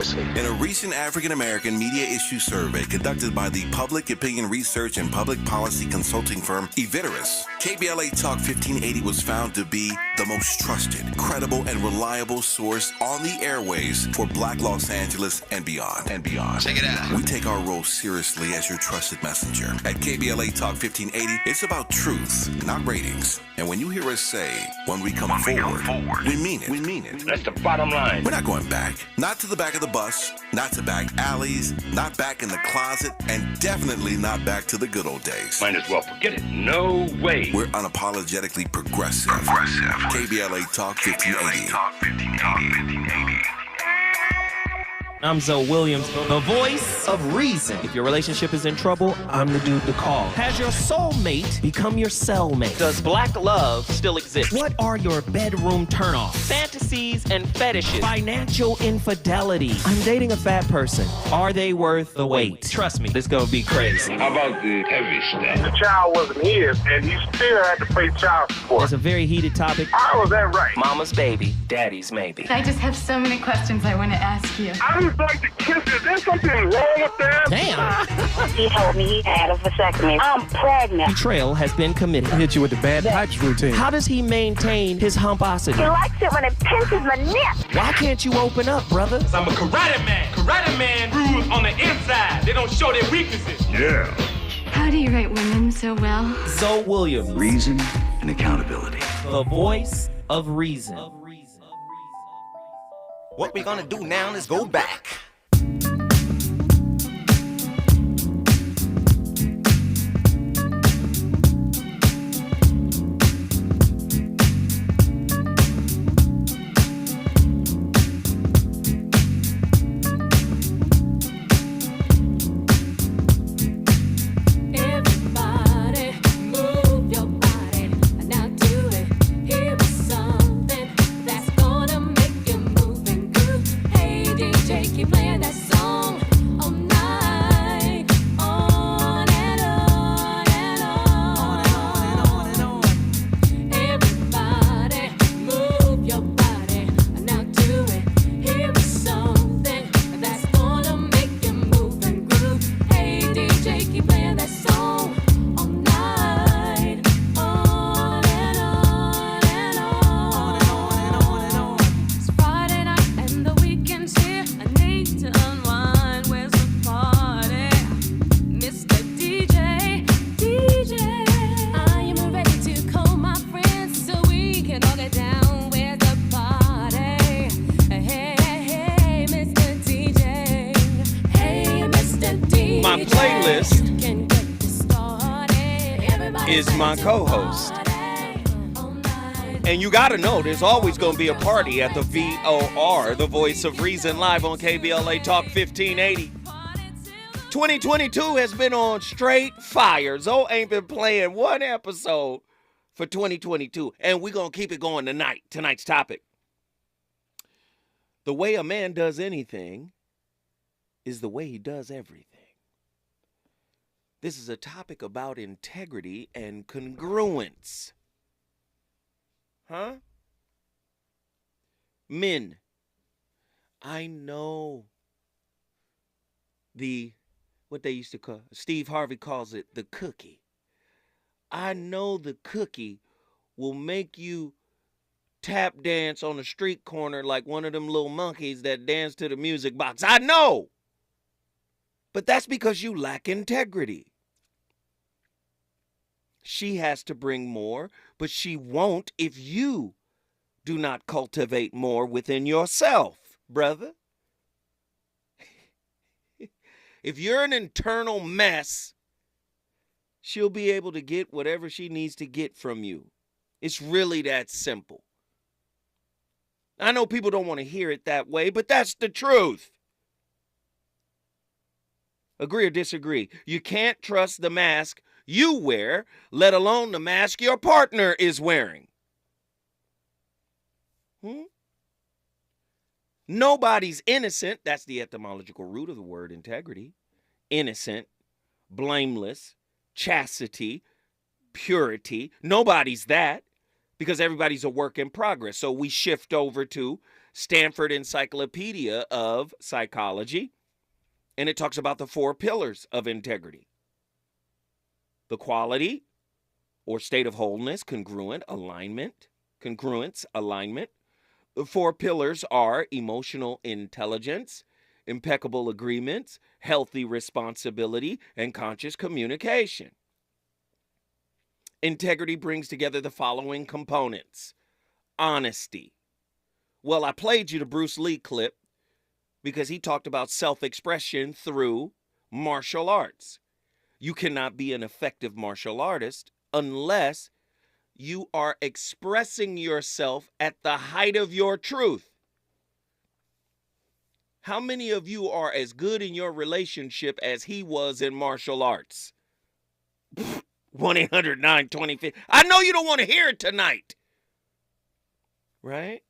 In a recent African-American media issue survey conducted by the public opinion research and public policy consulting firm Eviteris, KBLA Talk 1580 was found to be the most trusted, credible, and reliable source on the airways for Black Los Angeles and beyond. Check it out. We take our role seriously as your trusted messenger. At KBLA Talk 1580, it's about truth, not ratings. And when you hear us say, when we come forward, we mean it. We mean it. That's the bottom line. We're not going back. Not to the back of the bus, not to back alleys, not back in the closet, and definitely not back to the good old days. Might as well forget it. No way. We're unapologetically progressive. KBLA Talk 1580. I'm Zoe Williams, the voice of reason. If your relationship is in trouble, I'm the dude to call. Has your soulmate become your cellmate? Does black love still exist? What are your bedroom turnoffs? Fantasies and fetishes. Financial infidelity. I'm dating a fat person. Are they worth the wait? Trust me, this gonna be crazy. How about the heavy stuff? The child wasn't his, and he still had to pay child support. It's a very heated topic. How was that right? Mama's baby, daddy's maybe. I just have so many questions I want to ask you. I just like to kiss it. Is there something wrong with that? Damn. He told me he had a vasectomy. I'm pregnant. Betrayal has been committed. Hit you with the bad pipes routine. How does he maintain his humposity? He likes it when it pinches my neck. Why can't you open up, brother? I'm a karate man. Karate man rules on the inside. They don't show their weaknesses. Yeah. How do you write women so well? Zoe Williams, Reason and accountability. the voice of reason. What we're gonna do now is go back. My playlist is my co-host. And you gotta know, there's always gonna be a party at the VOR, the Voice of Reason, live on KBLA Talk 1580. 2022 has been on straight fire. Zoe ain't been playing one episode for 2022. And we're gonna keep it going tonight. Tonight's topic. The way a man does anything is the way he does everything. This is a topic about integrity and congruence. Huh? Men, I know what they used to call, Steve Harvey calls it the cookie. I know the cookie will make you tap dance on a street corner like one of them little monkeys that dance to the music box. I know. But that's because you lack integrity. She has to bring more, but she won't if you do not cultivate more within yourself, brother. If you're an internal mess, she'll be able to get whatever she needs to get from you. It's really that simple. I know people don't want to hear it that way, but that's the truth. Agree or disagree? You can't trust the mask you wear, let alone the mask your partner is wearing. Nobody's innocent. That's the etymological root of the word integrity. Innocent, blameless, chastity, purity. Nobody's that, because everybody's a work in progress. So we shift over to Stanford Encyclopedia of Psychology, and it talks about the 4 pillars of integrity. The quality or state of wholeness, congruence, alignment. The 4 pillars are emotional intelligence, impeccable agreements, healthy responsibility, and conscious communication. Integrity brings together the following components. Honesty. Well, I played you the Bruce Lee clip because he talked about self-expression through martial arts. You cannot be an effective martial artist unless you are expressing yourself at the height of your truth. How many of you are as good in your relationship as he was in martial arts? 1-800-920-50. I know you don't want to hear it tonight. Right?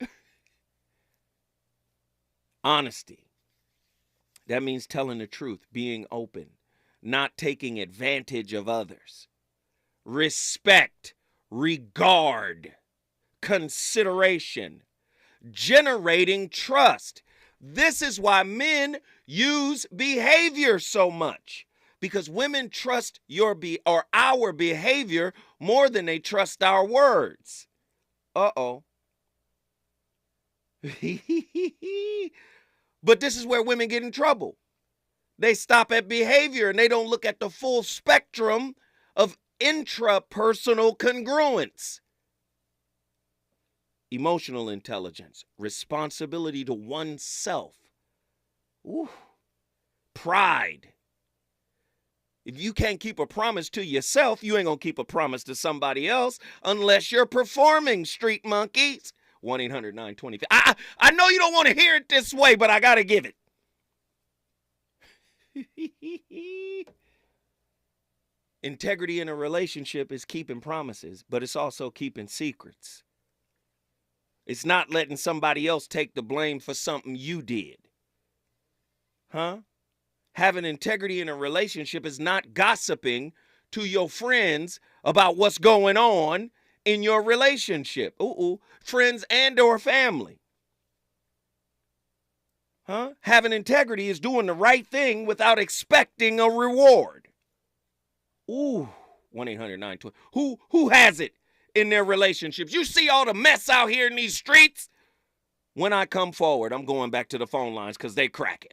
Honesty. That means telling the truth, being open, not taking advantage of others. Respect, regard, consideration, generating trust. This is why men use behavior so much, because women trust our behavior more than they trust our words. Uh-oh. But this is where women get in trouble. They stop at behavior and they don't look at the full spectrum of intrapersonal congruence. Emotional intelligence, responsibility to oneself. Ooh. Pride. If you can't keep a promise to yourself, you ain't gonna keep a promise to somebody else unless you're performing, street monkeys. 1-800-920. I know you don't want to hear it this way, but I gotta give it. Integrity in a relationship is keeping promises, but it's also keeping secrets. It's not letting somebody else take the blame for something you did. Huh? Having integrity in a relationship is not gossiping to your friends about what's going on in your relationship. Friends and or family. Huh? Having integrity is doing the right thing without expecting a reward. 1-800-920. Who has it in their relationships? You see all the mess out here in these streets? When I come forward, I'm going back to the phone lines because they cracking.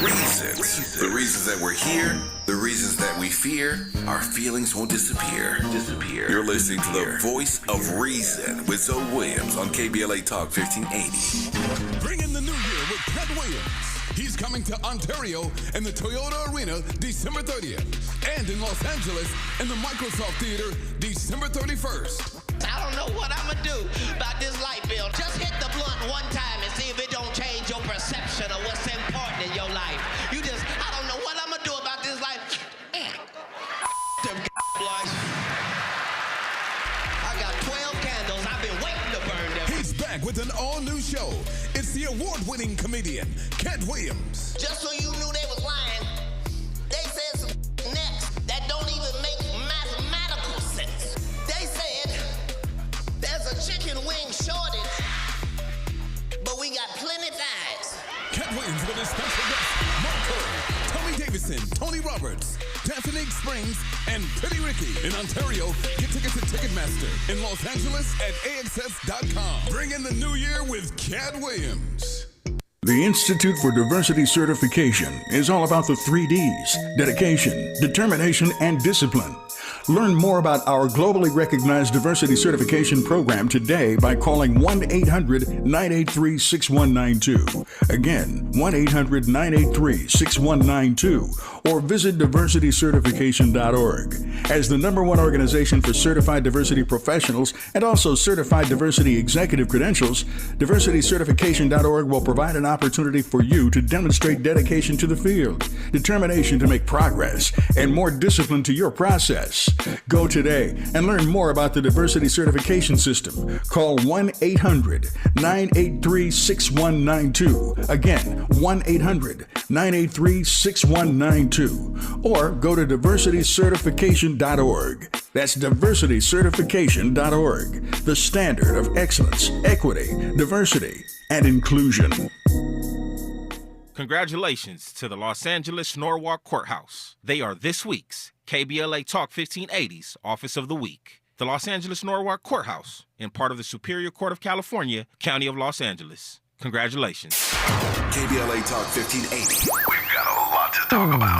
Reasons. The reasons that we're here, the reasons that we fear, our feelings won't disappear. You're listening to the Voice of Reason with Zoe Williams on KBLA Talk 1580. Bring in the new year with Cat Williams. He's coming to Ontario in the Toyota Arena December 30th. And in Los Angeles in the Microsoft Theater December 31st. I don't know what I'm going to do about this light bill. Just hit the blunt one time and see if it don't change your perception of what's important in your life. I don't know what I'm going to do about this life. Them blunts. I got 12 candles. I've been waiting to burn them. He's back with an all-new show. It's the award-winning comedian, Cat Williams. Just so you knew they was lying, they said some next that don't even make mathematical sense. They said there's a chicken wing shortage, but we got plenty thighs. Cat Williams with his special guests, Mark Curry, Tommy Davidson, Tony Roberts, Daphne Springs, and Pretty Ricky. In Ontario, get tickets at Ticketmaster. In Los Angeles at AXS.com. Bring in the new year with Cat Williams. The Institute for Diversity Certification is all about the 3 Ds: dedication, determination, and discipline. Learn more about our globally recognized diversity certification program today by calling 1-800-983-6192. Again, 1-800-983-6192, or visit diversitycertification.org. As the #1 organization for certified diversity professionals and also certified diversity executive credentials, diversitycertification.org will provide an opportunity for you to demonstrate dedication to the field, determination to make progress, and more discipline to your process. Go today and learn more about the diversity certification system. Call 1-800-983-6192. Again, 1-800-983-6192. 983-6192 or go to diversitycertification.org. That's diversitycertification.org, the standard of excellence, equity, diversity, and inclusion. Congratulations to the Los Angeles Norwalk Courthouse. They are this week's KBLA Talk 1580's Office of the Week. The Los Angeles Norwalk Courthouse, in part of the Superior Court of California, County of Los Angeles. Congratulations. KBLA Talk 1580. We've got a lot to talk about.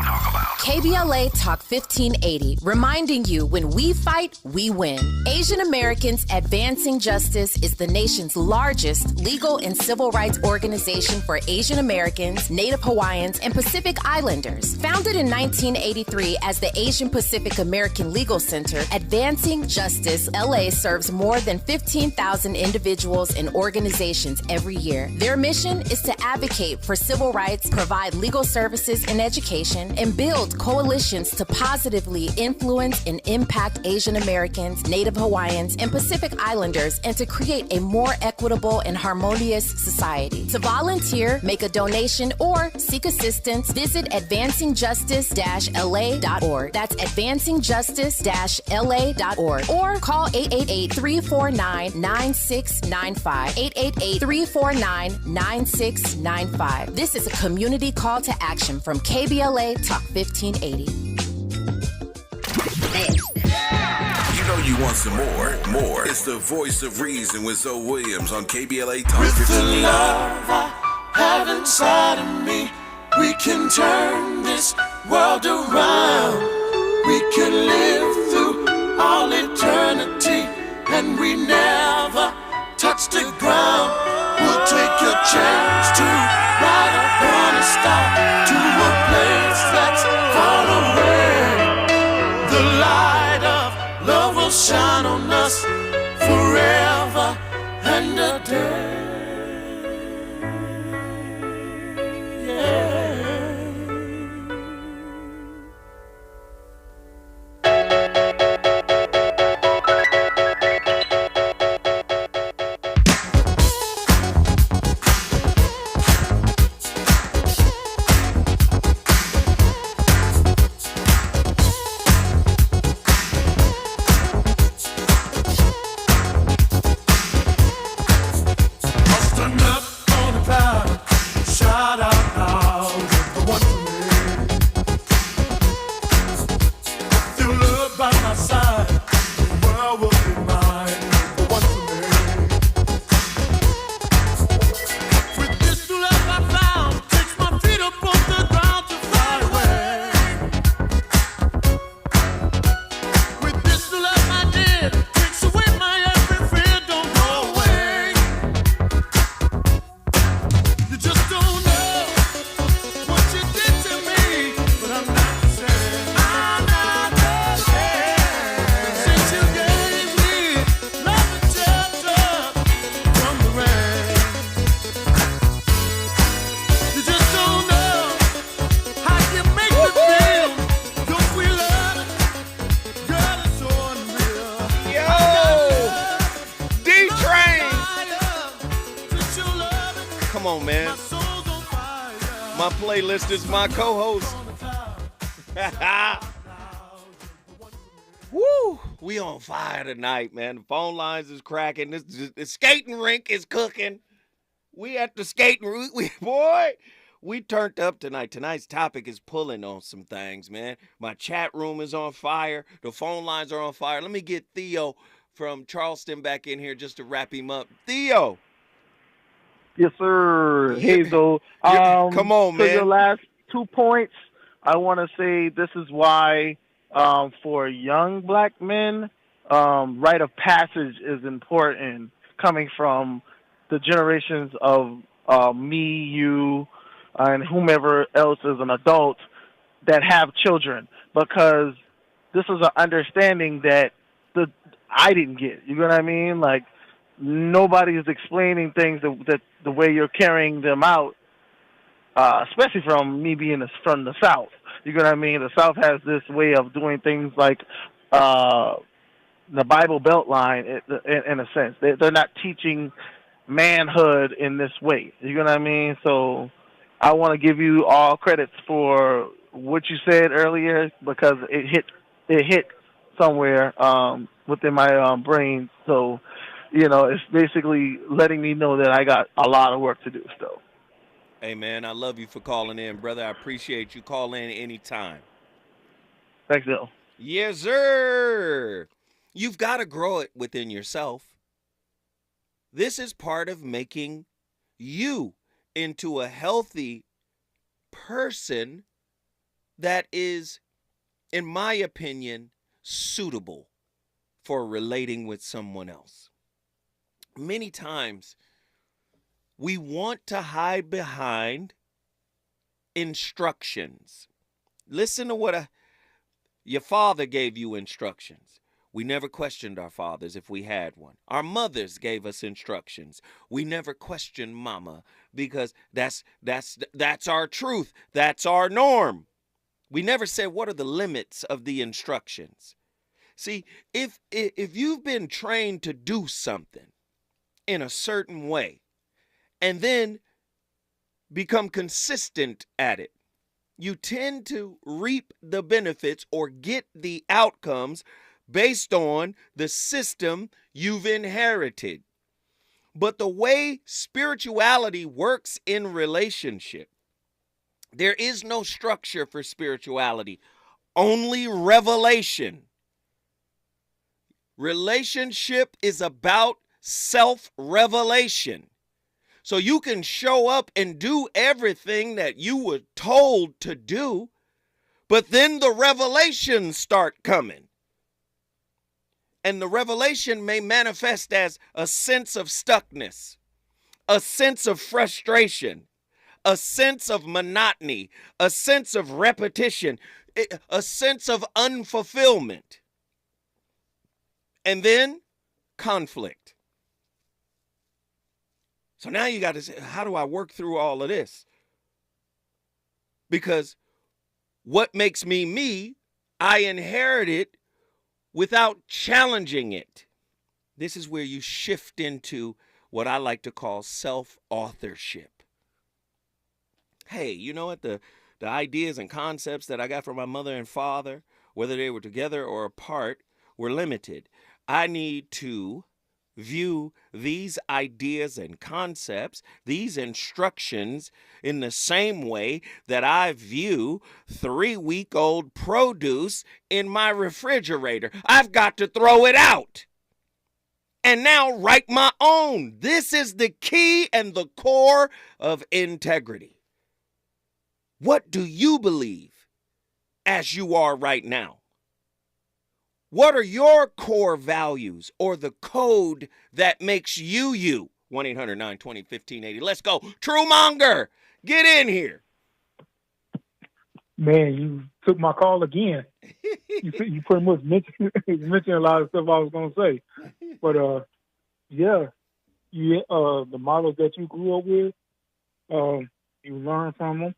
KBLA Talk 1580, reminding you when we fight, we win. Asian Americans Advancing Justice is the nation's largest legal and civil rights organization for Asian Americans, Native Hawaiians, and Pacific Islanders. Founded in 1983 as the Asian Pacific American Legal Center, Advancing Justice LA serves more than 15,000 individuals and organizations every year. Their mission is to advocate for civil rights, provide legal services and education, and build coalitions to positively influence and impact Asian Americans, Native Hawaiians, and Pacific Islanders, and to create a more equitable and harmonious society. To volunteer, make a donation, or seek assistance, visit advancingjustice-la.org. That's advancingjustice-la.org. Or call 888-349-9695. 888-349-9695. This is a community call to action from KBLA Talk 1580. You know you want some more. It's the voice of reason with Zoe Williams on KBLA Talk With 1580. the love I have inside of me, we can turn this world around. We can live through all eternity, and we never touch the ground. We'll take a chance to ride upon a star to a place that's far away. The light of love will shine on us forever and a day. Playlist is my co-host. Woo! We on fire tonight, man. The phone lines is cracking. The skating rink is cooking. We at the skating rink. We turned up tonight. Tonight's topic is pulling on some things, man. My chat room is on fire. The phone lines are on fire. Let me get Theo from Charleston back in here just to wrap him up. Theo. Yes, sir. Hazel. Come on, man. For your last 2 points, I want to say this is why for young black men, rite of passage is important, coming from the generations of me, you, and whomever else is an adult that have children, because this is an understanding that I didn't get. You know what I mean? Like, nobody is explaining things that the way you're carrying them out, especially from me being from the South. You know what I mean? The South has this way of doing things like the Bible Belt line, in a sense. They're not teaching manhood in this way. You know what I mean? So I want to give you all credits for what you said earlier because it hit somewhere within my brain. So, it's basically letting me know that I got a lot of work to do still. Hey, man, I love you for calling in, brother. I appreciate you. Call in anytime. Thanks, Bill. Yes, sir. You've got to grow it within yourself. This is part of making you into a healthy person that is, in my opinion, suitable for relating with someone else. Many times, we want to hide behind instructions. Listen to what your father gave you instructions. We never questioned our fathers if we had one. Our mothers gave us instructions. We never questioned mama because that's our truth. That's our norm. We never said, what are the limits of the instructions? See, if you've been trained to do something in a certain way and then become consistent at it, you tend to reap the benefits or get the outcomes based on the system you've inherited. But the way spirituality works in relationship, there is no structure for spirituality, only revelation. Relationship is about self-revelation. So you can show up and do everything that you were told to do, but then the revelations start coming. And the revelation may manifest as a sense of stuckness, a sense of frustration, a sense of monotony, a sense of repetition, a sense of unfulfillment, and then conflict. So now you got to say, how do I work through all of this? Because what makes me me, I inherited without challenging it. This is where you shift into what I like to call self-authorship. Hey, you know what? The ideas and concepts that I got from my mother and father, whether they were together or apart, were limited. I need to view these ideas and concepts, these instructions, in the same way that I view 3-week-old produce in my refrigerator. I've got to throw it out and now write my own. This is the key and the core of integrity. What do you believe as you are right now? What are your core values or the code that makes you you? 1-800-920-1580. Let's go. Truemonger, get in here. Man, you took my call again. You pretty much mentioned a lot of stuff I was going to say. But, the models that you grew up with, you learn from them.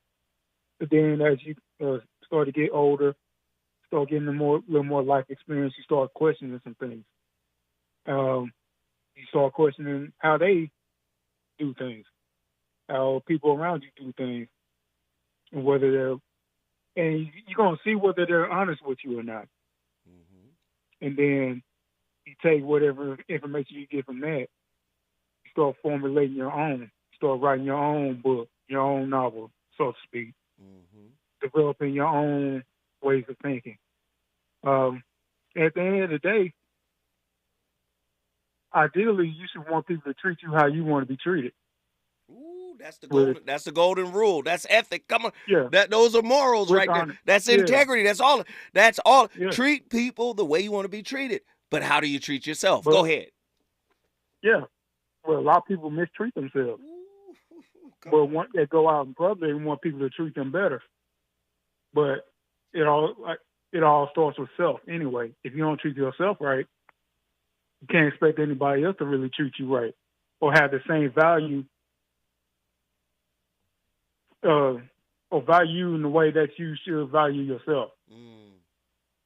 But then as you start to get older, start getting a little more life experience, you start questioning some things. You start questioning how they do things, how people around you do things, and you're going to see whether they're honest with you or not. Mm-hmm. And then you take whatever information you get from that, you start formulating your own, start writing your own book, your own novel, so to speak, developing your own ways of thinking. At the end of the day, ideally, you should want people to treat you how you want to be treated. Ooh, that's the golden rule. That's ethic. Come on, yeah. Those are morals right there. That's integrity. That's all. Yeah. Treat people the way you want to be treated. But how do you treat yourself? Go ahead. Yeah. Well, a lot of people mistreat themselves. But once they go out in public, they want people to treat them better. But it all starts with self anyway. If you don't treat yourself right, you can't expect anybody else to really treat you right or have the same value or value in the way that you should value yourself.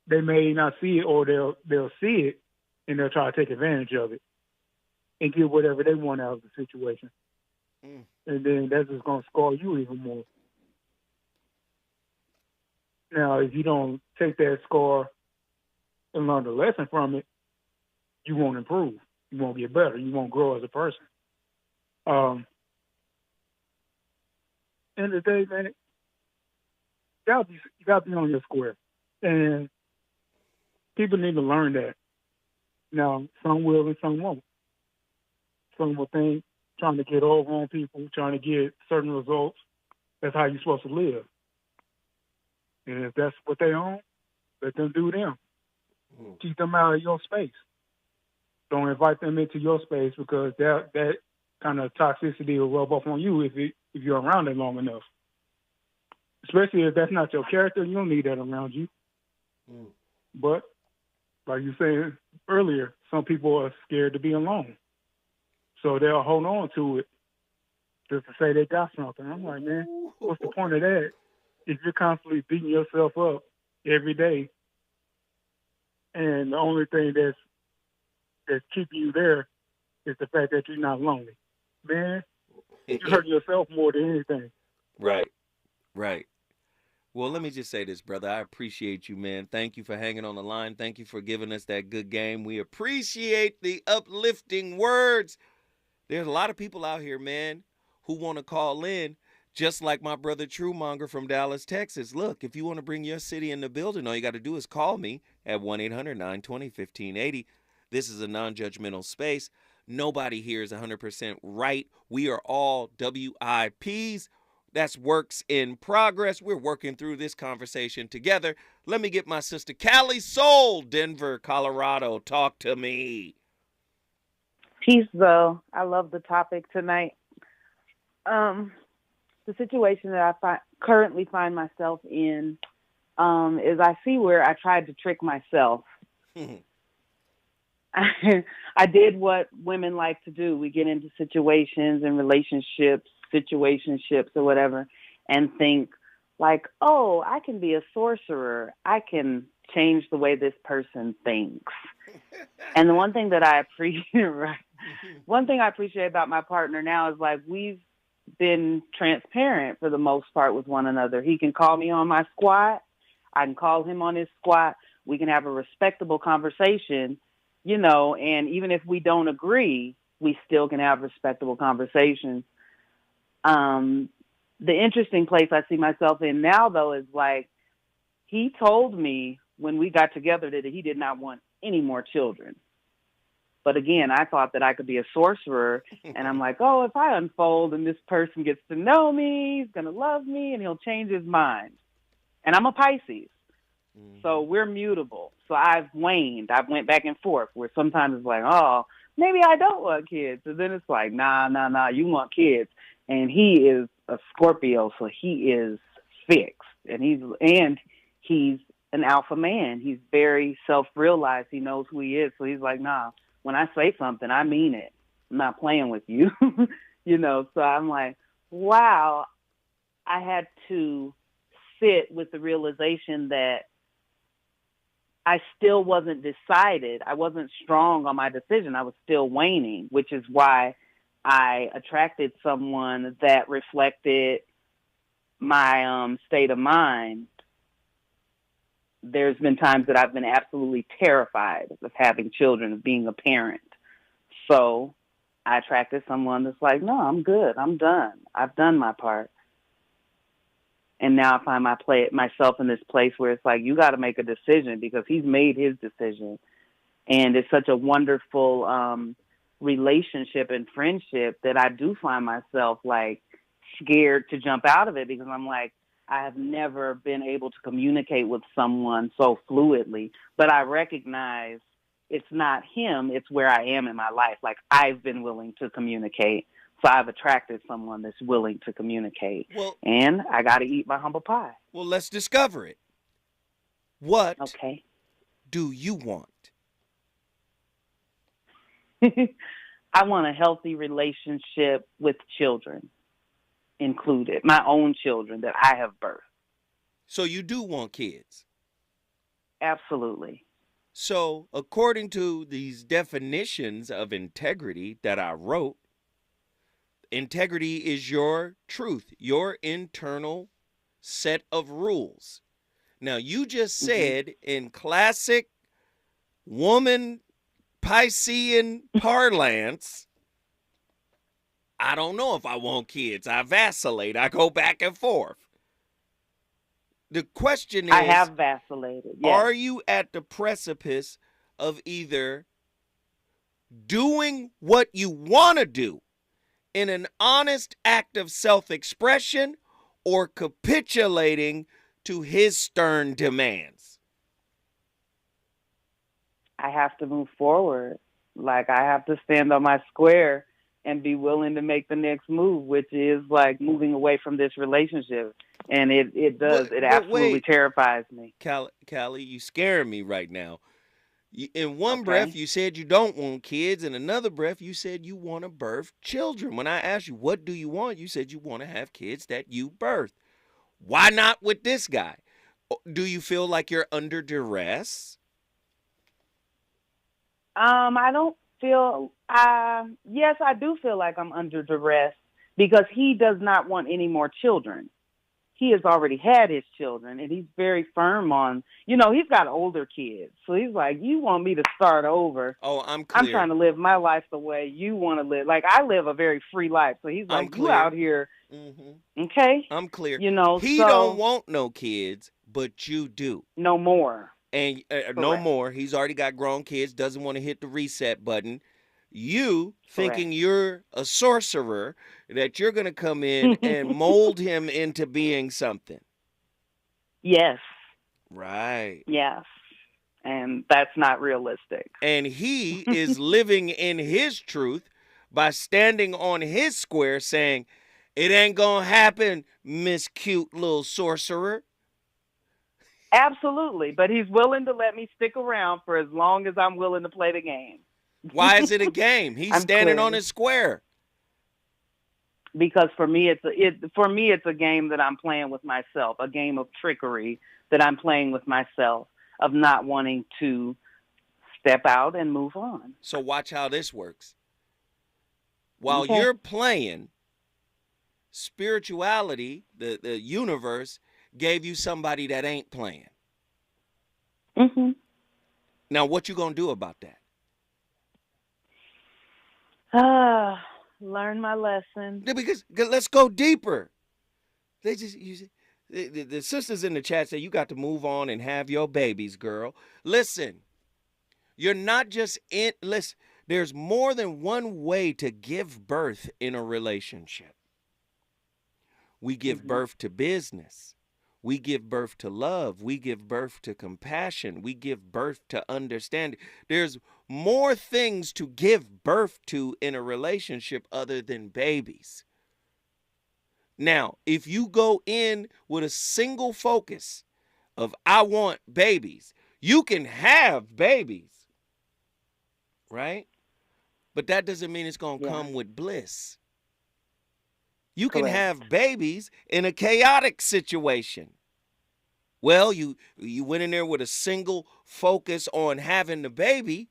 They may not see it, or they'll see it and they'll try to take advantage of it and get whatever they want out of the situation. And then that's just going to scar you even more. Now, if you don't take that scar and learn the lesson from it, you won't improve. You won't get better. You won't grow as a person. End of the day, man, you gotta be on your square. And people need to learn that. Now, some will and some won't. Some will think trying to get over on people, trying to get certain results, that's how you're supposed to live. And if that's what they own, let them do them. Keep them out of your space. Don't invite them into your space because that kind of toxicity will rub off on you if you're around it long enough. Especially if that's not your character, you don't need that around you. But like you said earlier, some people are scared to be alone. So they'll hold on to it just to say they got something. I'm like, man, what's the point of that if you're constantly beating yourself up every day and the only thing that's keeping you there is the fact that you're not lonely? Man, you hurt yourself more than anything. Right. Well, let me just say this, brother. I appreciate you, man. Thank you for hanging on the line. Thank you for giving us that good game. We appreciate the uplifting words. There's a lot of people out here, man, who want to call in, just like my brother Truemonger from Dallas, Texas. Look, if you want to bring your city in the building, all you got to do is call me at 1-800-920-1580. This is a non-judgmental space. Nobody here is 100% right. We are all WIPs. That's works in progress. We're working through this conversation together. Let me get my sister Callie Soul, Denver, Colorado. Talk to me. Peace, though. I love the topic tonight. The situation that I currently find myself in is I see where I tried to trick myself. I did what women like to do. We get into situations and relationships, situationships or whatever, and think like, oh, I can be a sorcerer. I can change the way this person thinks. And the one thing that I appreciate, one thing I appreciate about my partner now is like we've been transparent for the most part with one another. He can call me on my squat. I can call him on his squat. We can have a respectable conversation, you know, and even if we don't agree, we still can have respectable conversations. The interesting place I see myself in now, though, is like he told me when we got together that he did not want any more children. But again, I thought that I could be a sorcerer, and I'm like, oh, if I unfold and this person gets to know me, he's going to love me, and he'll change his mind. And I'm a Pisces, so we're mutable. So I've waned. I've went back and forth, where sometimes it's like, oh, maybe I don't want kids. And then it's like, nah, you want kids. And he is a Scorpio, so he is fixed. And he's an alpha man. He's very self-realized. He knows who he is. So he's like, nah, when I say something, I mean it. I'm not playing with you. You know, so I'm like, wow, I had to sit with the realization that I still wasn't decided. I wasn't strong on my decision. I was still waning, which is why I attracted someone that reflected my state of mind. There's been times that I've been absolutely terrified of having children, of being a parent. So I attracted someone that's like, no, I'm good. I'm done. I've done my part. And now I find myself in this place where it's like, you got to make a decision because he's made his decision. And it's such a wonderful relationship and friendship that I do find myself like scared to jump out of it because I'm like, I have never been able to communicate with someone so fluidly, but I recognize it's not him, it's where I am in my life. Like I've been willing to communicate. So I've attracted someone that's willing to communicate. And I got to eat my humble pie. Well, let's discover it. What do you want? I want a healthy relationship with children included, my own children that I have birthed. So you do want kids? Absolutely. So according to these definitions of integrity that I wrote, Integrity is your truth, your internal set of rules. Now, you just said in classic woman Piscean parlance, I don't know if I want kids. I vacillate. I go back and forth. The question is, I have vacillated. Yes. Are you at the precipice of either doing what you want to do in an honest act of self-expression or capitulating to his stern demands? I have to move forward. Like, I have to stand on my square and be willing to make the next move, which is like moving away from this relationship. And it does. It absolutely terrifies me. Callie, you scaring me right now. In one breath, you said you don't want kids. In another breath, you said you want to birth children. When I asked you, what do you want? You said you want to have kids that you birth. Why not with this guy? Do you feel like you're under duress? I don't feel, yes, I do feel like I'm under duress because he does not want any more children. He has already had his children, and he's very firm on, he's got older kids. So he's like, you want me to start over. Oh, I'm clear. I'm trying to live my life the way you want to live. Like, I live a very free life. So he's like, you out here. Mm-hmm. Okay? I'm clear. He don't want no kids, but you do. No more. And no more. He's already got grown kids, doesn't want to hit the reset button. You thinking you're a sorcerer, that you're going to come in and mold him into being something. Yes. Right. Yes. And that's not realistic. And he is living in his truth by standing on his square saying, it ain't going to happen, Miss Cute Little Sorcerer. Absolutely. But he's willing to let me stick around for as long as I'm willing to play the game. Why is it a game? He's standing on his square. Because for me, it's a game that I'm playing with myself, a game of trickery that I'm playing with myself, of not wanting to step out and move on. So watch how this works. While you're playing, spirituality, the universe, gave you somebody that ain't playing. Mm-hmm. Now, what you gonna do about that? Learn my lesson. Yeah, because let's go deeper. The sisters in the chat say you got to move on and have your babies, girl. Listen, you're not just in. Listen, there's more than one way to give birth in a relationship. We give birth to business. We give birth to love. We give birth to compassion. We give birth to understanding. There's more things to give birth to in a relationship other than babies. Now, if you go in with a single focus of I want babies, you can have babies, right? But that doesn't mean it's going to come with bliss. You can have babies in a chaotic situation. Well, you went in there with a single focus on having the baby,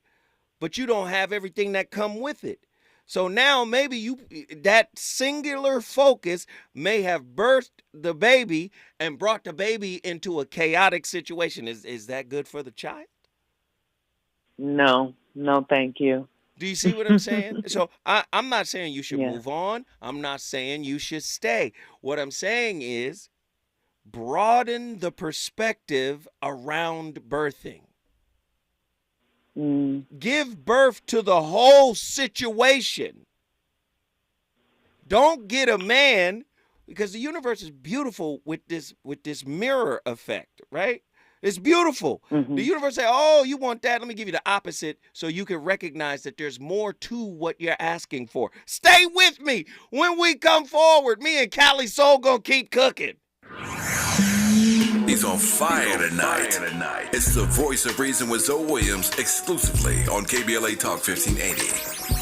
but you don't have everything that come with it. So now maybe that singular focus may have birthed the baby and brought the baby into a chaotic situation. Is that good for the child? No, thank you. Do you see what I'm saying? So I'm not saying you should move on. I'm not saying you should stay. What I'm saying is broaden the perspective around birthing. Give birth to the whole situation. Don't get a man, because the universe is beautiful with this mirror effect, right? It's beautiful. The universe say, oh, you want that? Let me give you the opposite so you can recognize that there's more to what you're asking for. Stay with me. When we come forward, me and Callie Soul gonna keep cooking. He's on fire tonight. It's the voice of reason with Zoe Williams, exclusively on KBLA Talk 1580.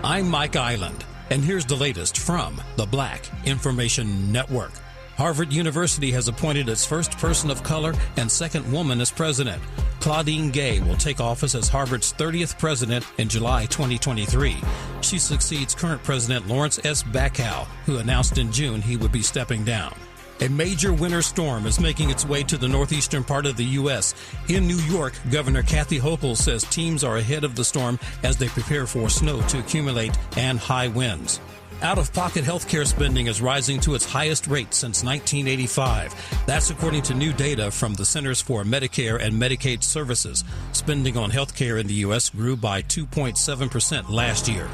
I'm Mike Island, and here's the latest from the Black Information Network. Harvard University has appointed its first person of color and second woman as president. Claudine Gay will take office as Harvard's 30th president in July 2023. She succeeds current President Lawrence S. Bacow, who announced in June he would be stepping down. A major winter storm is making its way to the northeastern part of the U.S. In New York, Governor Kathy Hochul says teams are ahead of the storm as they prepare for snow to accumulate and high winds. Out-of-pocket healthcare spending is rising to its highest rate since 1985. That's according to new data from the Centers for Medicare and Medicaid Services. Spending on healthcare in the U.S. grew by 2.7% last year.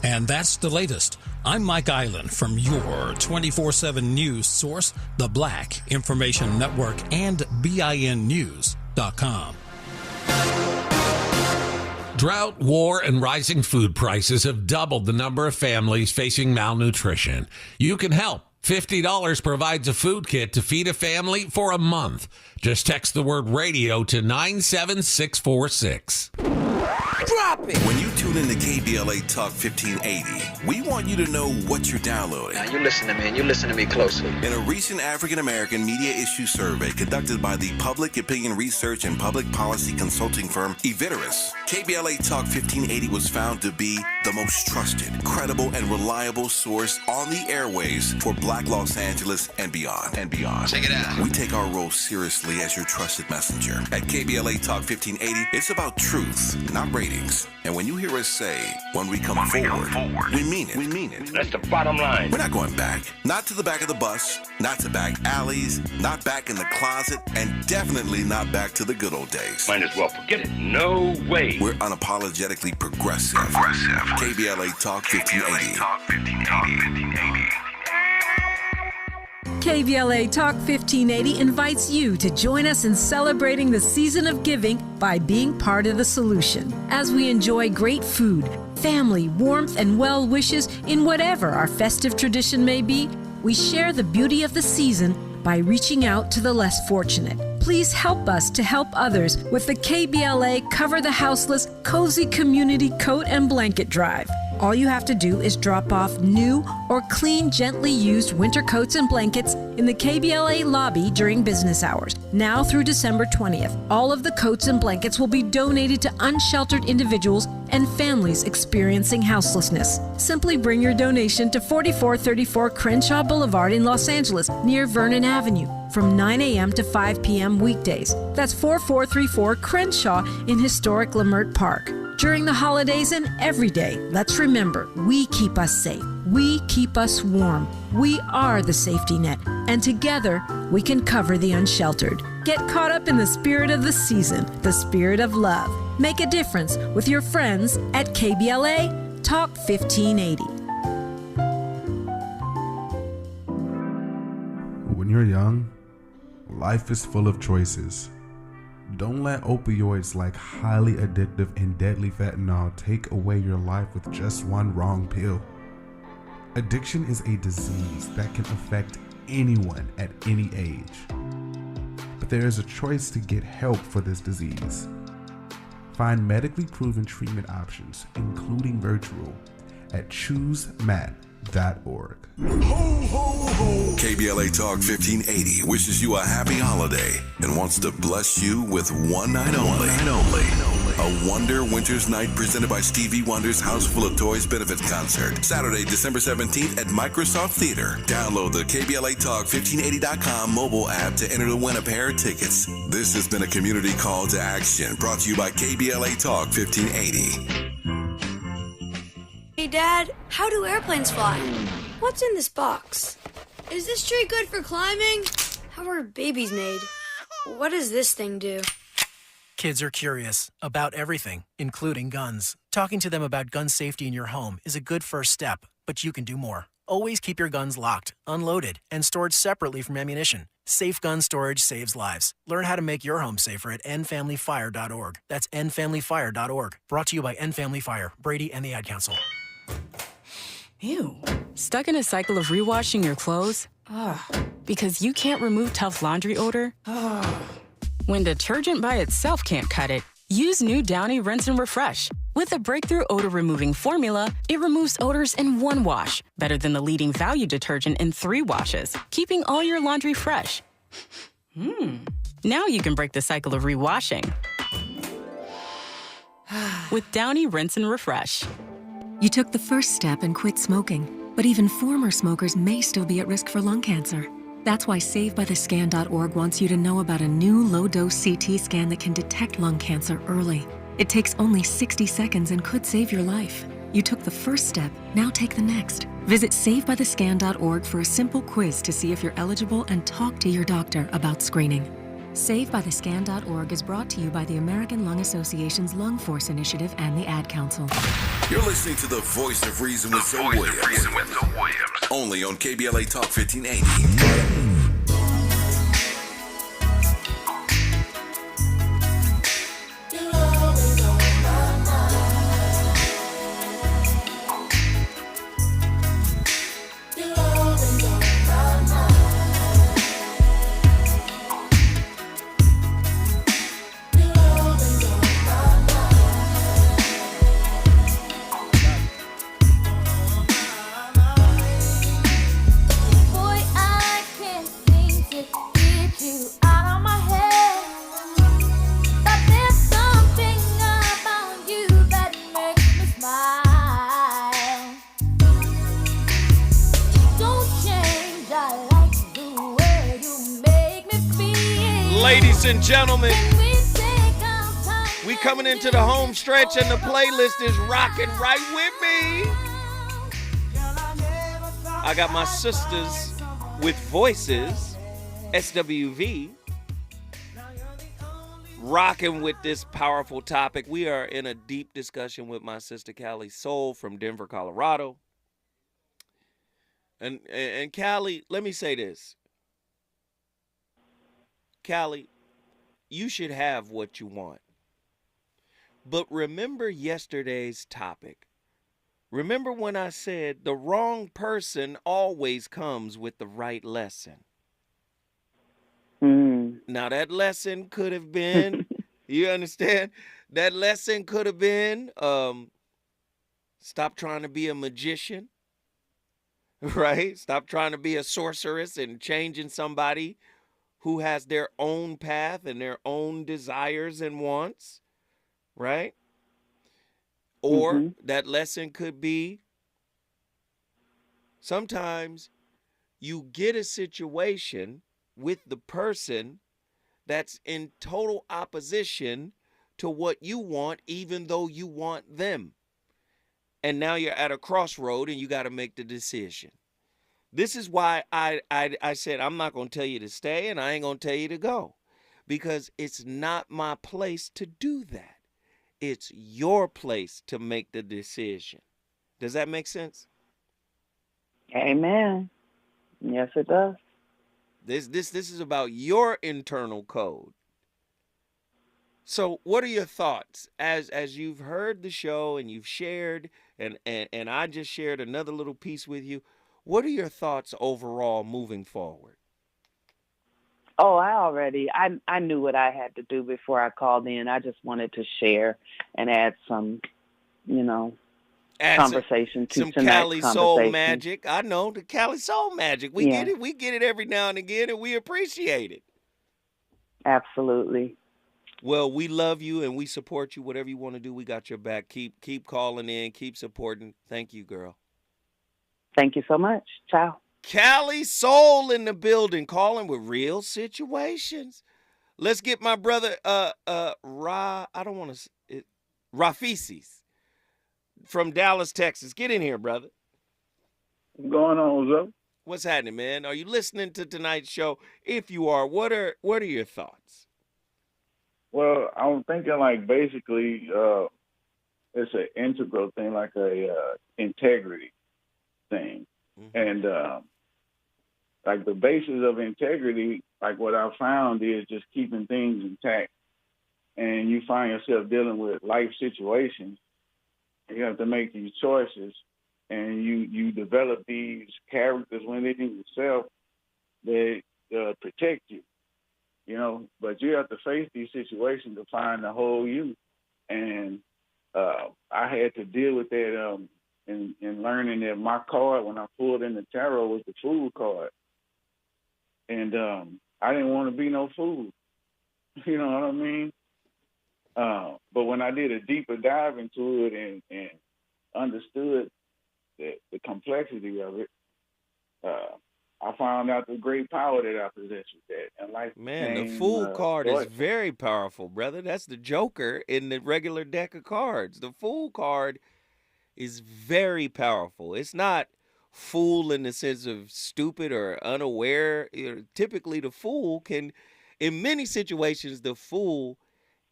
And that's the latest. I'm Mike Island from your 24/7 news source, the Black Information Network, and BINnews.com. Drought, war, and rising food prices have doubled the number of families facing malnutrition. You can help. $50 provides a food kit to feed a family for a month. Just text the word radio to 97646. Drop it! When you tune in to KBLA Talk 1580, we want you to know what you're downloading. Now you listen to me, and you listen to me closely. In a recent African American media issue survey conducted by the public opinion research and public policy consulting firm Eviderus, KBLA Talk 1580 was found to be the most trusted, credible, and reliable source on the airwaves for Black Los Angeles and beyond. Check it out. We take our role seriously as your trusted messenger. At KBLA Talk 1580, it's about truth, not ratings. And when you hear us say, when we come forward, we mean it. We mean it. That's the bottom line. We're not going back. Not to the back of the bus, not to back alleys, not back in the closet, and definitely not back to the good old days. Might as well forget it. No way. We're unapologetically progressive. KBLA Talk 1580. KBLA Talk 1580 invites you to join us in celebrating the season of giving by being part of the solution. As we enjoy great food, family, warmth, and well wishes in whatever our festive tradition may be, we share the beauty of the season by reaching out to the less fortunate. Please help us to help others with the KBLA Cover the Houseless Cozy Community Coat and Blanket Drive. All you have to do is drop off new or clean, gently used winter coats and blankets in the KBLA lobby during business hours. Now through December 20th, all of the coats and blankets will be donated to unsheltered individuals and families experiencing houselessness. Simply bring your donation to 4434 Crenshaw Boulevard in Los Angeles, near Vernon Avenue, from 9 a.m. to 5 p.m. weekdays. That's 4434 Crenshaw in historic Leimert Park. During the holidays and every day, let's remember, we keep us safe. We keep us warm. We are the safety net. And together, we can cover the unsheltered. Get caught up in the spirit of the season, the spirit of love. Make a difference with your friends at KBLA Talk 1580. When you're young, life is full of choices. Don't let opioids like highly addictive and deadly fentanyl take away your life with just one wrong pill. Addiction is a disease that can affect anyone at any age. But there is a choice to get help for this disease. Find medically proven treatment options, including virtual, at choosemat.org. KBLA Talk 1580 wishes you a happy holiday and wants to bless you with one night only. A Wonder Winter's Night presented by Stevie Wonder's House Full of Toys benefit concert. Saturday, December 17th at Microsoft Theater. Download the KBLA Talk 1580.com mobile app to enter to win a pair of tickets. This has been a community call to action brought to you by KBLA Talk 1580. Hey, Dad, how do airplanes fly? What's in this box? Is this tree good for climbing? How are babies made? What does this thing do? Kids are curious about everything, including guns. Talking to them about gun safety in your home is a good first step, but you can do more. Always keep your guns locked, unloaded, and stored separately from ammunition. Safe gun storage saves lives. Learn how to make your home safer at endfamilyfire.org. That's endfamilyfire.org. Brought to you by End Family Fire, Brady, and the Ad Council. Ew. Stuck in a cycle of rewashing your clothes? Ugh. Because you can't remove tough laundry odor? Ugh. When detergent by itself can't cut it, use new Downy Rinse and Refresh. With a breakthrough odor-removing formula, it removes odors in one wash, better than the leading value detergent in 3 washes, keeping all your laundry fresh. Now you can break the cycle of rewashing. with Downy Rinse and Refresh. You took the first step and quit smoking, but even former smokers may still be at risk for lung cancer. That's why SaveByTheScan.org wants you to know about a new low-dose CT scan that can detect lung cancer early. It takes only 60 seconds and could save your life. You took the first step, now take the next. Visit SaveByTheScan.org for a simple quiz to see if you're eligible and talk to your doctor about screening. SaveByTheScan.org is brought to you by the American Lung Association's Lung Force Initiative and the Ad Council. You're listening to the Voice of Reason with Zoe Williams. Only on KBLA Talk 1580. Ladies and gentlemen, we coming into the home stretch and the playlist is rocking right with me. I got my sisters with voices, SWV, rocking with this powerful topic. We are in a deep discussion with my sister Callie Soul from Denver, Colorado. And Callie, let me say this. Callie, you should have what you want. But remember yesterday's topic. Remember when I said the wrong person always comes with the right lesson. Now that lesson could have been, you understand? That lesson could have been, stop trying to be a magician, right? Stop trying to be a sorceress and changing somebody who has their own path and their own desires and wants, right? Or that lesson could be sometimes you get a situation with the person that's in total opposition to what you want, even though you want them. And now you're at a crossroad and you got to make the decision. This is why I said I'm not going to tell you to stay and I ain't going to tell you to go, because it's not my place to do that. It's your place to make the decision. Does that make sense? Amen. Yes, it does. This is about your internal code. So what are your thoughts as you've heard the show and you've shared and I just shared another little piece with you? What are your thoughts overall moving forward? Oh, I knew what I had to do before I called in. I just wanted to share and add some, conversation to some tonight's Cali conversation. Soul magic. I know the Cali Soul magic. We get it. We get it every now and again, and we appreciate it. Absolutely. Well, we love you and we support you. Whatever you want to do, we got your back. Keep calling in. Keep supporting. Thank you, girl. Thank you so much. Ciao. Cali Soul in the building, calling with real situations. Let's get my brother, Rafisis from Dallas, Texas. Get in here, brother. What's going on, Zoe? What's happening, man? Are you listening to tonight's show? If you are, what are your thoughts? Well, I'm thinking basically it's an integral thing, like a integrity thing. And the basis of integrity, what I found is just keeping things intact. And you find yourself dealing with life situations, and you have to make these choices, and you develop these characters within yourself that protect you, but you have to face these situations to find the whole you. And I had to deal with that in learning that my card, when I pulled in the tarot, was the fool card. And I didn't want to be no fool. You know what I mean? But when I did a deeper dive into it and understood the complexity of it, I found out the great power that I possess with that. And life Man, the became Fool card is joyful. very powerful, brother. That's the Joker in the regular deck of cards. The Fool card is very powerful. It's not fool in the sense of stupid or unaware. Typically, the Fool can, in many situations, the Fool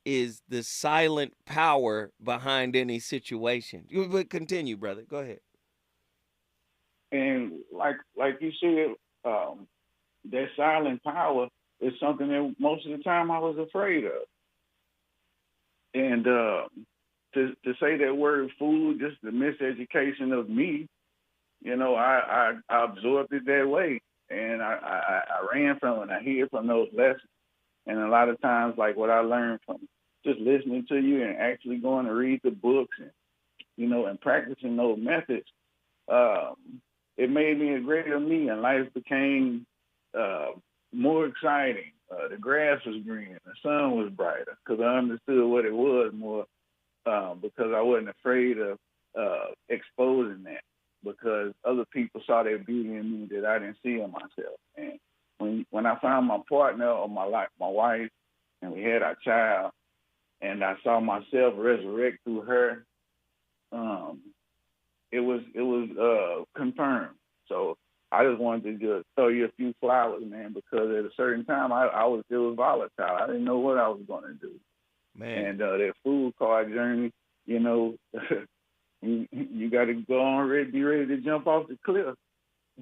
is the silent power behind any situation. But continue, brother. Go ahead. And like you said, that silent power is something that most of the time I was afraid of. And to say that word fool, just the miseducation of me, I absorbed it that way. And I ran from it. I hear from those lessons. And a lot of times, like what I learned from just listening to you and actually going to read the books and practicing those methods, it made me a greater me, and life became more exciting. The grass was greener, the sun was brighter, because I understood what it was more, because I wasn't afraid of exposing that, because other people saw that beauty in me that I didn't see in myself. And when I found my partner or my wife, and we had our child, and I saw myself resurrect through her, it was confirmed. So I just wanted to just throw you a few flowers, man, because at a certain time it was volatile. I didn't know what I was going to do. Man. And that food card journey, you got to go on be ready to jump off the cliff.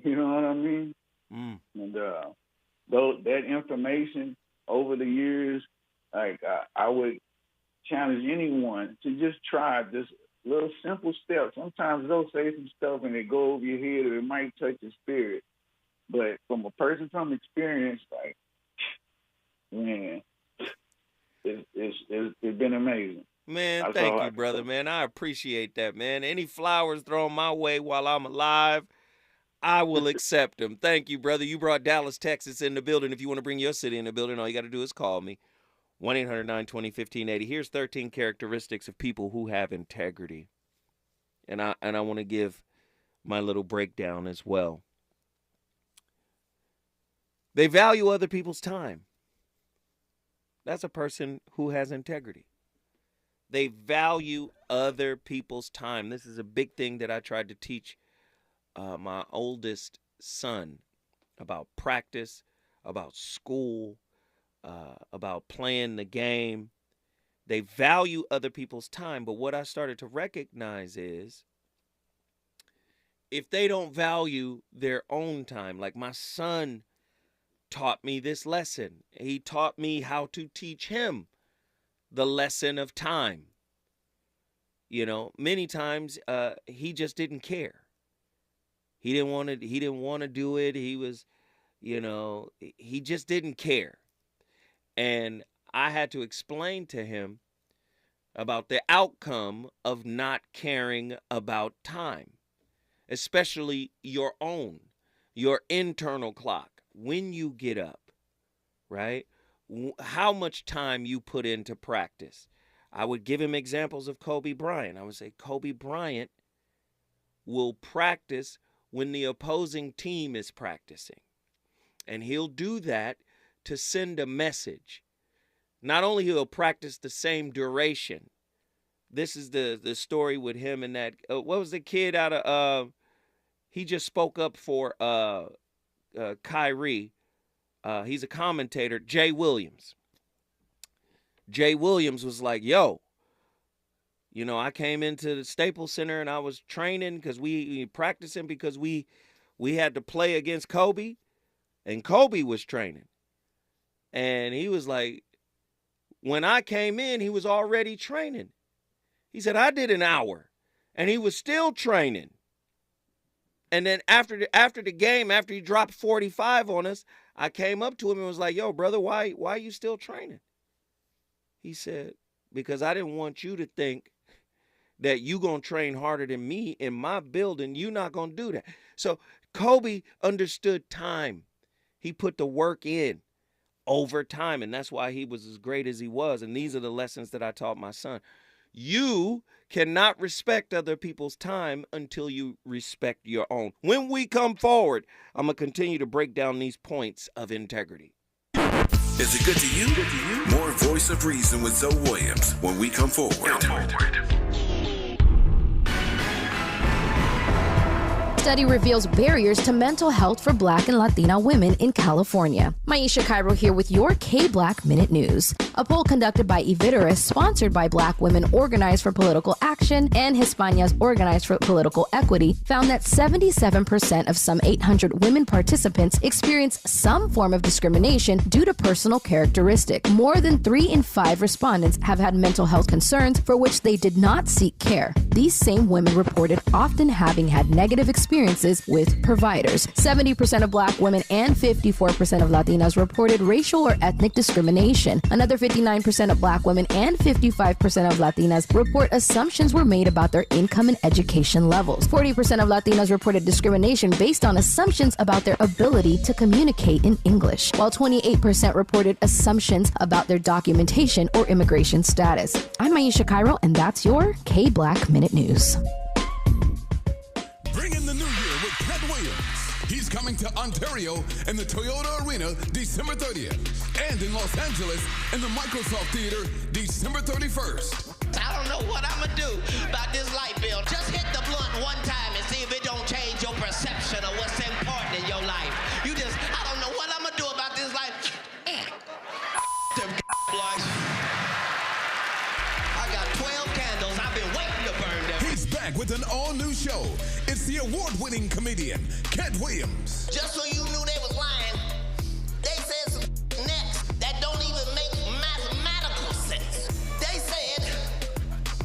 You know what I mean? Mm. And that information over the years, like I would challenge anyone to just try this little simple steps. Sometimes they'll say some stuff and they go over your head, or it might touch your spirit. But from a person from experience, like, man, it's been amazing. Man, thank you, brother, man. I appreciate that, man. Any flowers thrown my way while I'm alive, I will accept them. Thank you, brother. You brought Dallas, Texas in the building. If you want to bring your city in the building, all you got to do is call me. 1-800-920-1580. Here's 13 characteristics of people who have integrity. And I want to give my little breakdown as well. They value other people's time. That's a person who has integrity. They value other people's time. This is a big thing that I tried to teach my oldest son about practice, about school, about playing the game. They value other people's time. But what I started to recognize is if they don't value their own time, like my son taught me this lesson. He taught me how to teach him the lesson of time. Many times he just didn't care. He didn't want to do it. He was, he just didn't care. And I had to explain to him about the outcome of not caring about time, especially your own, your internal clock. When you get up, right? How much time you put into practice. I would give him examples of Kobe Bryant. I would say Kobe Bryant will practice when the opposing team is practicing. And he'll do that to send a message. Not only he'll practice the same duration. This is the story with him and that. What was the kid out of? He just spoke up for Kyrie. He's a commentator, Jay Williams. Jay Williams was like, yo, I came into the Staples Center and I was training because we practicing because we had to play against Kobe, and Kobe was training. And he was like, when I came in, he was already training. He said, I did an hour and he was still training. And then after the game, after he dropped 45 on us, I came up to him and was like, yo, brother, why are you still training? He said, because I didn't want you to think that you going to train harder than me in my building. You're not going to do that. So Kobe understood time. He put the work in over time. And that's why he was as great as he was. And these are the lessons that I taught my son. You cannot respect other people's time until you respect your own. When we come forward, I'm going to continue to break down these points of integrity. Is it good to you? More Voice of Reason with Zoe Williams when we come forward. Study reveals barriers to mental health for Black and Latina women in California. Maisha Cairo here with your K-Black Minute News. A poll conducted by Eviteris, sponsored by Black Women Organized for Political Action and Hispanias Organized for Political Equity, found that 77% of some 800 women participants experience some form of discrimination due to personal characteristic. More than 3 in 5 respondents have had mental health concerns for which they did not seek care. These same women reported often having had negative experiences with providers. 70% of Black women and 54% of Latinas reported racial or ethnic discrimination. Another 59% of Black women and 55% of Latinas report assumptions were made about their income and education levels. 40% of Latinas reported discrimination based on assumptions about their ability to communicate in English, while 28% reported assumptions about their documentation or immigration status. I'm Maisha Cairo, and that's your K-Black Minute News. Bring in the new year with Cat Williams. He's coming to Ontario in the Toyota Arena December 30th. And in Los Angeles in the Microsoft Theater December 31st. I don't know what I'm going to do about this light bill. Just hit the blunt one time and see if it don't change your perception of what's important in your life. I don't know what I'm going to do about this life. Them blunts. I got 12 candles. I've been waiting to burn them. He's back with an all-new show. It's the award-winning comedian, Cat Williams. Just so you knew they was lying, they said some next that don't even make mathematical sense. They said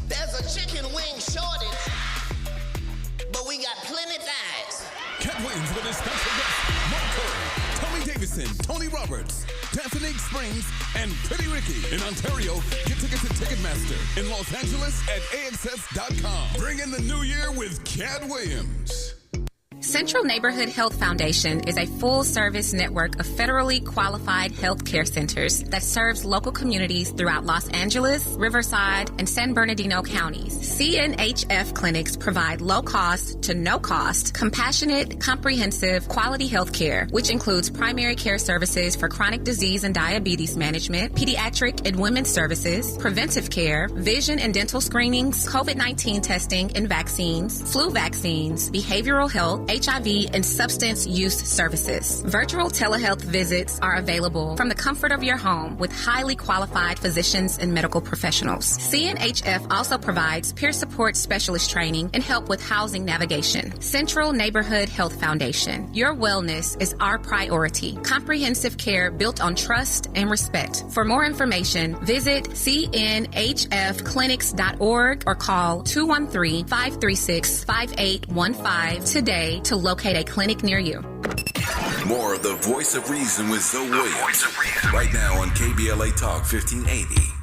there's a chicken wing shortage, but we got plenty thighs. Cat Williams with his special guests, Mark Curry, Tommy Davidson, Tony Roberts, Daphne Springs, and Pretty Ricky. In Ontario, get tickets at Ticketmaster. In Los Angeles at AXS.com. Bring in the new year with Cat Williams. Central Neighborhood Health Foundation is a full-service network of federally qualified health care centers that serves local communities throughout Los Angeles, Riverside, and San Bernardino counties. CNHF clinics provide low-cost to no-cost, compassionate, comprehensive, quality health care, which includes primary care services for chronic disease and diabetes management, pediatric and women's services, preventive care, vision and dental screenings, COVID-19 testing and vaccines, flu vaccines, behavioral health, HIV, and substance use services. Virtual telehealth visits are available from the comfort of your home with highly qualified physicians and medical professionals. CNHF also provides peer support specialist training and help with housing navigation. Central Neighborhood Health Foundation. Your wellness is our priority. Comprehensive care built on trust and respect. For more information, visit cnhfclinics.org or call 213-536-5815 today to locate a clinic near you. More of the Voice of Reason with Zoe Williams. Right now on KBLA Talk 1580.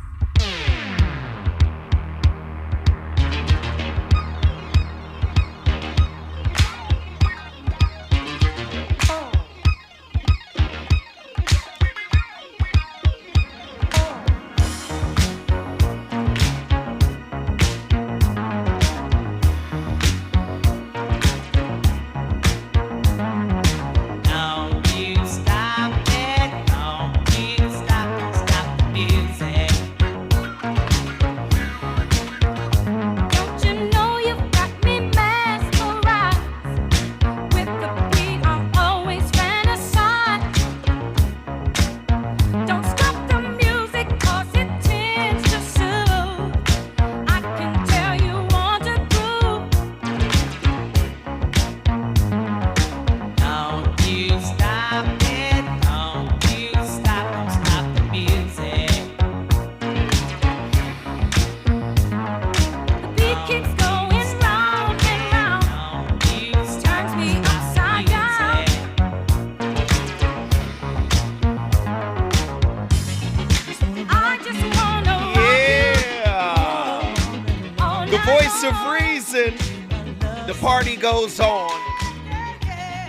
The party goes on.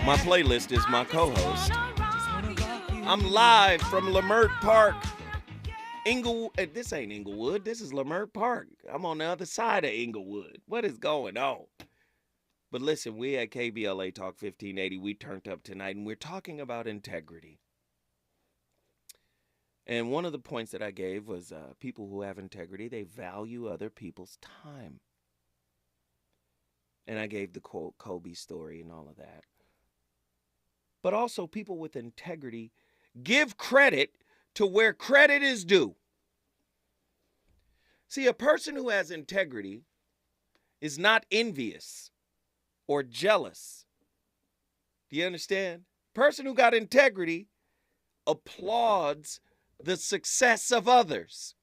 My playlist is my co-host. I'm live from Leimert Park. This ain't Inglewood. This is Leimert Park. I'm on the other side of Inglewood. What is going on? But listen, we at KBLA Talk 1580, we turned up tonight, and we're talking about integrity. And one of the points that I gave was people who have integrity, they value other people's time. And I gave the quote Kobe story and all of that. But also people with integrity give credit to where credit is due. See, a person who has integrity is not envious or jealous. Do you understand? Person who got integrity applauds the success of others.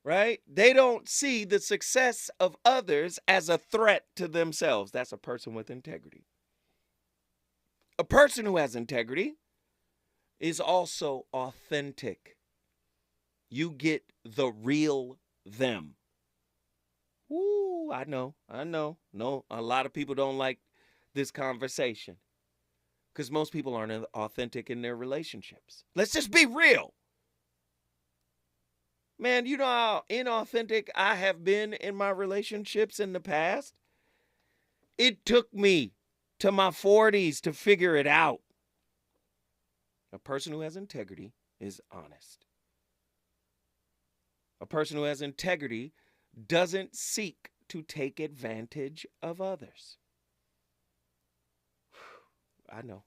Right? They don't see the success of others as a threat to themselves. That's a person with integrity. A person who has integrity is also authentic. You get the real them. Woo, I know. No, a lot of people don't like this conversation because most people aren't authentic in their relationships. Let's just be real. Man, you know how inauthentic I have been in my relationships in the past? It took me to my 40s to figure it out. A person who has integrity is honest. A person who has integrity doesn't seek to take advantage of others. I know.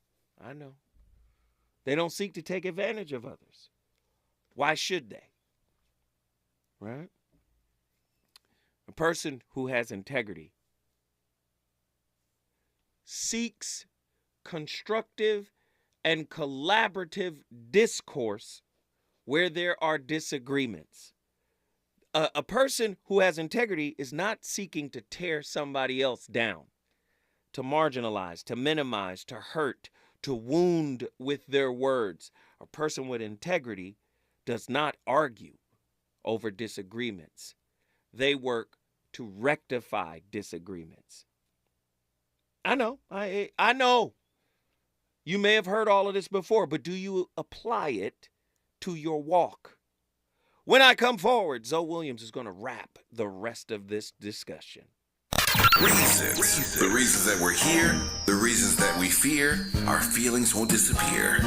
They don't seek to take advantage of others. Why should they? Right? A person who has integrity seeks constructive and collaborative discourse where there are disagreements. A person who has integrity is not seeking to tear somebody else down, to marginalize, to minimize, to hurt, to wound with their words. A person with integrity does not argue over disagreements. They work to rectify disagreements. I know. You may have heard all of this before, but do you apply it to your walk? When I come forward, Zoe Williams is going to wrap the rest of this discussion. Reasons. The reasons that we're here, the reasons that we fear, our feelings won't disappear.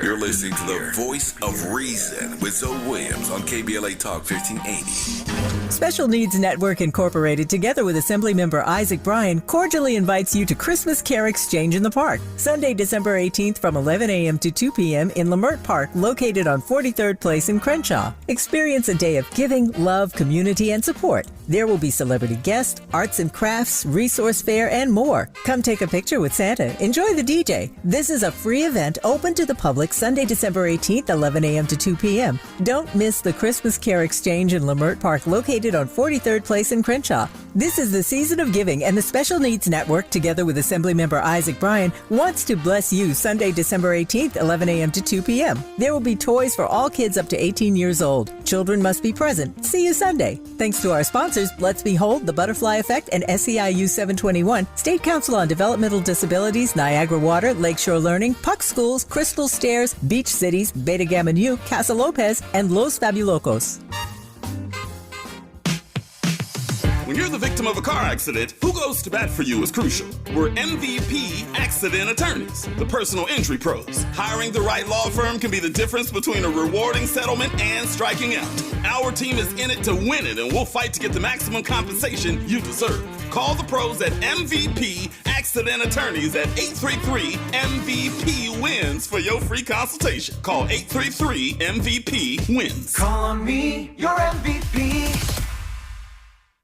You're listening to the Voice of Reason with Zoe Williams on KBLA Talk 1580. Special Needs Network Incorporated, together with Assemblymember Isaac Bryan, cordially invites you to Christmas Care Exchange in the Park, Sunday, December 18th from 11 a.m. to 2 p.m. in Leimert Park, located on 43rd Place in Crenshaw. Experience a day of giving, love, community, and support. There will be celebrity guests, arts and crafts, resource fair, and more. Come take a picture with Santa. Enjoy the DJ. This is a free event open to the public Sunday, December 18th, 11 a.m. to 2 p.m. Don't miss the Christmas Care Exchange in Leimert Park, located on 43rd Place in Crenshaw. This is the season of giving, and the Special Needs Network, together with Assemblymember Isaac Bryan, wants to bless you Sunday, December 18th, 11 a.m. to 2 p.m. There will be toys for all kids up to 18 years old. Children must be present. See you Sunday. Thanks to our sponsors, Let's Behold, The Butterfly Effect, and SEIU 721, State Council on Developmental Disabilities, Niagara Water, Lakeshore Learning, Puck Schools, Crystal Stairs, Beach Cities, Beta Gamma Nu, Casa Lopez, and Los Fabulocos. When you're the victim of a car accident, who goes to bat for you is crucial. We're MVP Accident Attorneys, the personal injury pros. Hiring the right law firm can be the difference between a rewarding settlement and striking out. Our team is in it to win it, and we'll fight to get the maximum compensation you deserve. Call the pros at MVP Accident Attorneys at 833-MVP-WINS for your free consultation. Call 833-MVP-WINS. Call on me, your MVP.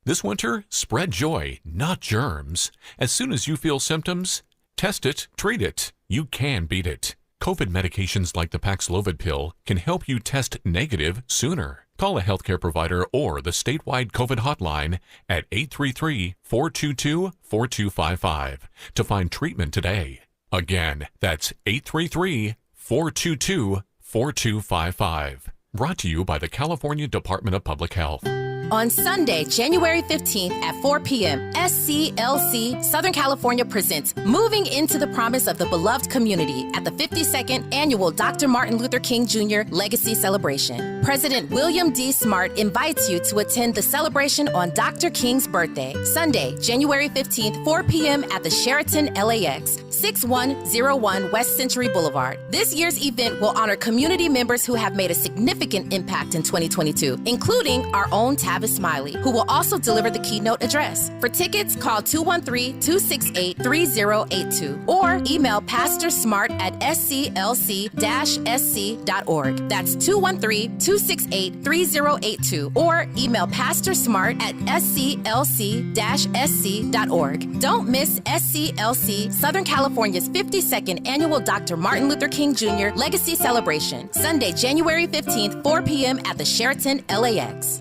This winter, spread joy, not germs. As soon as you feel symptoms, test it, treat it. You can beat it. COVID medications like the Paxlovid pill can help you test negative sooner. Call a healthcare provider or the statewide COVID hotline at 833-422-4255 to find treatment today. Again, that's 833-422-4255. Brought to you by the California Department of Public Health. On Sunday, January 15th at 4 p.m., SCLC Southern California presents Moving into the Promise of the Beloved Community at the 52nd Annual Dr. Martin Luther King Jr. Legacy Celebration. President William D. Smart invites you to attend the celebration on Dr. King's birthday, Sunday, January 15th, 4 p.m. at the Sheraton LAX, 6101 West Century Boulevard. This year's event will honor community members who have made a significant impact in 2022, including our own Tavis Smiley, who will also deliver the keynote address. For tickets, call 213-268-3082 or email pastorsmart@sclc-sc.org. That's 213-268-3082 or email pastorsmart@sclc-sc.org. Don't miss SCLC Southern California's 52nd Annual Dr. Martin Luther King Jr. Legacy Celebration, Sunday, January 15th, 4 p.m. at the Sheraton LAX.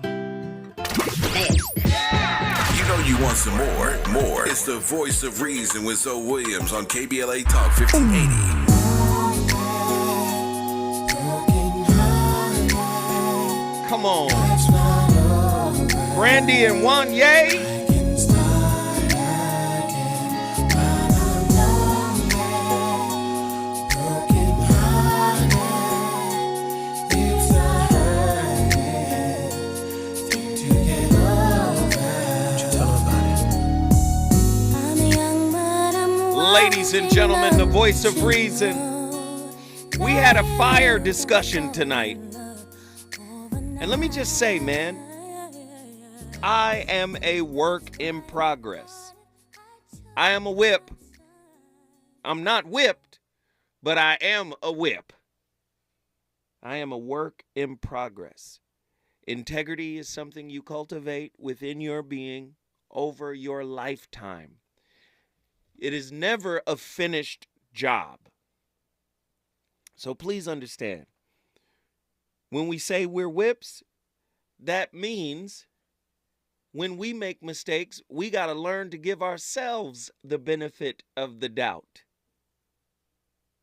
You know you want some more. It's the voice of reason with Zoe Williams on KBLA Talk 1580. Come on. Brandy and Wanye. Ladies and gentlemen, the voice of reason. We had a fire discussion tonight. And let me just say, man, I am a work in progress. I am a whip. I'm not whipped, but I am a whip. I am a work in progress. Integrity is something you cultivate within your being over your lifetime. It is never a finished job. So please understand, when we say we're whips, that means when we make mistakes, we got to learn to give ourselves the benefit of the doubt.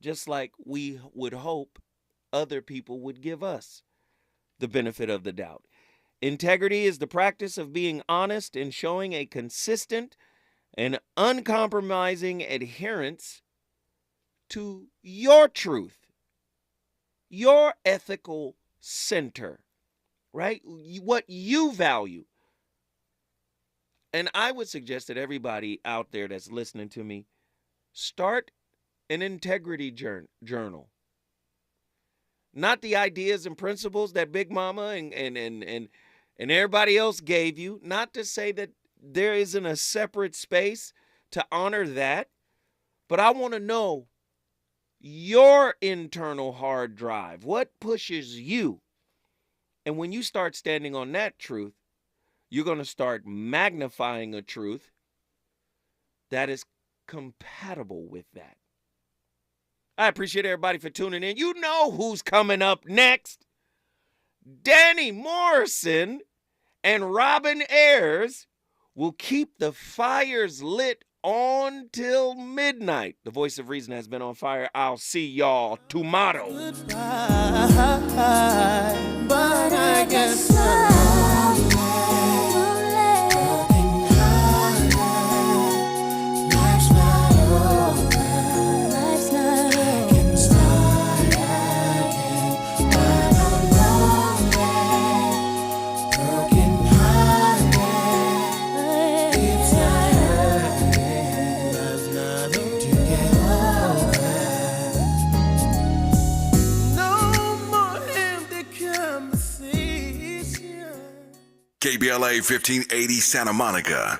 Just like we would hope other people would give us the benefit of the doubt. Integrity is the practice of being honest and showing a consistent and uncompromising adherence to your truth, your ethical center, right? What you value. And I would suggest that everybody out there that's listening to me start an integrity journal. Not the ideas and principles that Big Mama and everybody else gave you. Not to say that there isn't a separate space to honor that, but I want to know your internal hard drive. What pushes you? And when you start standing on that truth, you're going to start magnifying a truth that is compatible with that. I appreciate everybody for tuning in. You know who's coming up next. Danny Morrison and Robin Ayers will keep the fires lit on till midnight. The voice of reason has been on fire. I'll see y'all tomorrow. But I guess KBLA 1580 Santa Monica.